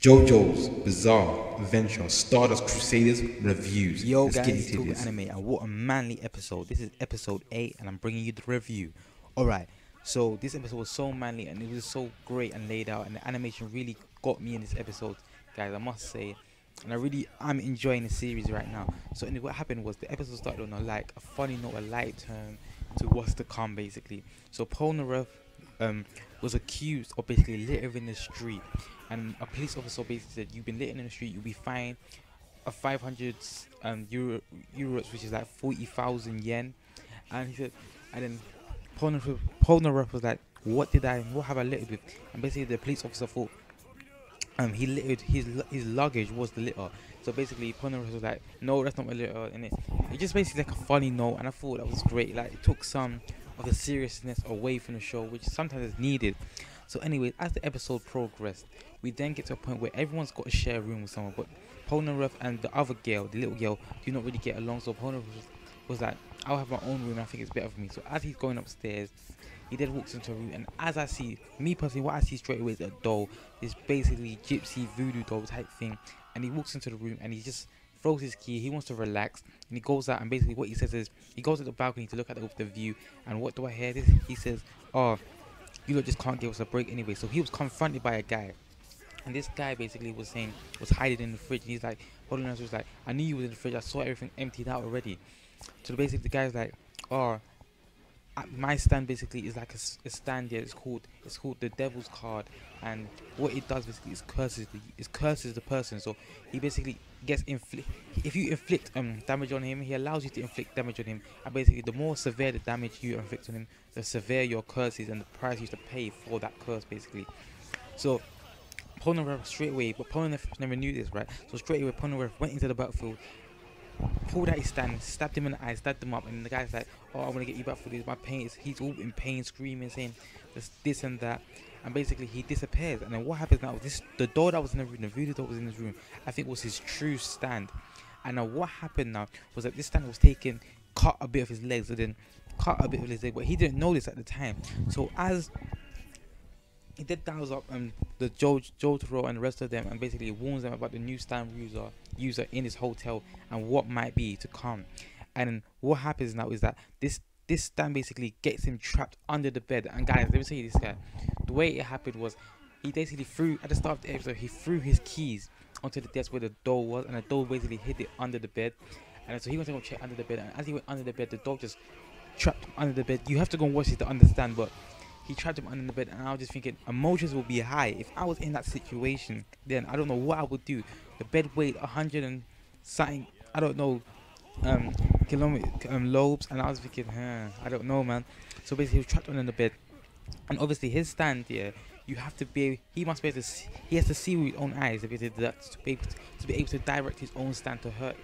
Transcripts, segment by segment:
JoJo's Bizarre Adventure Stardust Crusaders reviews. Yo Let's guys, get it's into Talking this. Anime, and what a manly episode. This is episode 8 and I'm bringing you the review. Alright, so this episode was so manly and it was so great and laid out, and the animation really got me in this episode, guys, I must say. And I'm enjoying the series right now. So anyway, what happened was the episode started on a funny note, a light turn to what's to come basically. So Polnareff was accused of basically littering the street, and a police officer basically said, you've been littering in the street, you'll be fined a 500 euros, which is like 40,000 yen. And he said, and then Polnareff was like, what have I littered with? And basically the police officer thought he littered, his luggage was the litter. So basically Polnareff was like, no, that's not my litter. And it just basically like a funny note, and I thought that was great. Like, it took some of the seriousness away from the show, which sometimes is needed. So anyways, as the episode progressed, we then get to a point where everyone's got to share a room with someone, but Polnareff and the other girl, the little girl, do not really get along. So Polnareff was like, I'll have my own room, I think it's better for me. So as he's going upstairs, he then walks into a room, and as I see, me personally, what I see straight away is a doll, this basically gypsy voodoo doll type thing. And he walks into the room and he just throws his key, he wants to relax, and he goes out, and basically what he says is, he goes to the balcony to look at the view, and what do I hear? He says, oh, you lot just can't give us a break anyway. So he was confronted by a guy, and this guy basically was hiding in the fridge, and he's like, Polnareff was like, I knew you was in the fridge, I saw everything emptied out already. So basically the guy's like, oh, my stand basically is like a stand here. It's called the Devil's Card, and what it does basically is curses the person. So he basically gets if you inflict damage on him, he allows you to inflict damage on him, and basically the more severe the damage you inflict on him, the severe your curse is and the price you have to pay for that curse basically. So Polnareff straight away, but Polnareff never knew this, right? So straight away Polnareff went into the battlefield, pulled out his stand, stabbed him in the eye, stabbed him up, and the guy's like, oh, I'm gonna get you back for this, my pain is, he's all in pain, screaming, saying this and that, and basically he disappears. And then what happens now, the door that was in the room, the voodoo door was in his room, I think was his true stand. And now what happened now was that this stand was taken, cut a bit of his legs, and then cut a bit of his leg, but he didn't know this at the time. So as he did dials up the Jotaro and the rest of them, and basically warns them about the new stand user in his hotel and what might be to come. And what happens now is that this stand basically gets him trapped under the bed. And guys, let me tell you this, guy, the way it happened was, he basically threw, at the start of the episode, he threw his keys onto the desk where the door was, and the door basically hid it under the bed. And so he went to go check under the bed, and as he went under the bed, the dog just trapped him under the bed. You have to go and watch it to understand, but he trapped him under the bed. And I was just thinking, emotions will be high. If I was in that situation, then I don't know what I would do. The bed weighed 100 and something, I don't know, lobes, and I was thinking, I don't know, man. So basically he was trapped under the bed, and obviously his stand here, you have to be, he must be able to see, he has to see with his own eyes to be able to direct his own stand to hurt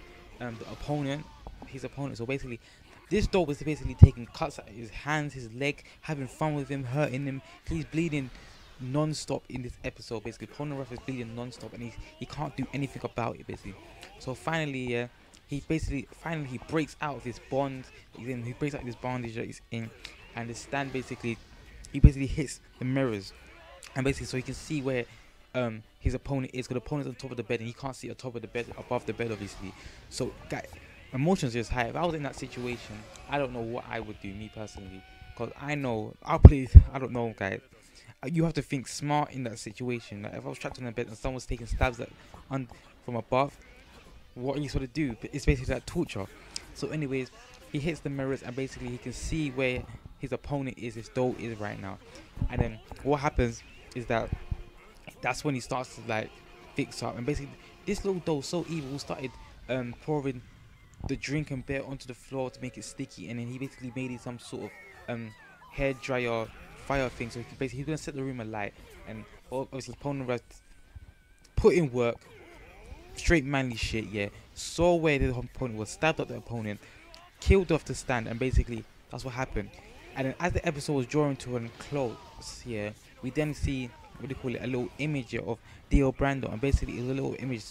his opponent. So basically this dog was basically taking cuts at his hands, his leg, having fun with him, hurting him. He's bleeding non-stop in this episode. Basically Polnareff is bleeding non-stop, and he can't do anything about it basically. So finally he breaks out of his bond. He breaks out of this bondage that he's in, and the stand basically, he basically hits the mirrors, and basically so he can see where his opponent is, because the opponent's on top of the bed and he can't see on top of the bed, above the bed obviously. So guys, emotions just high. If I was in that situation, I don't know what I would do, me personally, because I know I don't know, guys. You have to think smart in that situation. Like, if I was trapped in the bed and someone's taking stabs from above, what are you supposed to do? It's basically like torture. So anyways, he hits the mirrors, and basically he can see where his opponent is, his doll is right now. And then what happens is that's when he starts to like fix up, and basically this little doll, so evil, started pouring the drink and beer onto the floor to make it sticky, and then he basically made it some sort of hair dryer fire thing. So he's gonna set the room alight, and obviously Polnareff put in work, straight manly shit, yeah. Saw where the opponent was, stabbed up the opponent, killed off the stand, and basically that's what happened. And then as the episode was drawing to a close, yeah, we then see, what do you call it, a little image here of Dio Brando, and basically it's a little image,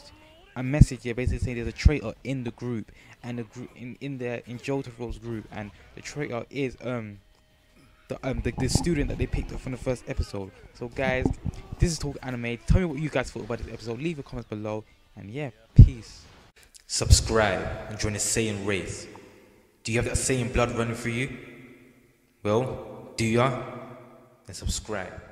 a message here basically saying there's a traitor in the group, and the group in Jotaro's group, and the traitor is the student that they picked up from the first episode. So guys, this is Talk Anime. Tell me what you guys thought about this episode. Leave your comments below, and yeah, peace. Subscribe and join the Saiyan race. Do you have that Saiyan blood running through you? Well, do ya? Then subscribe.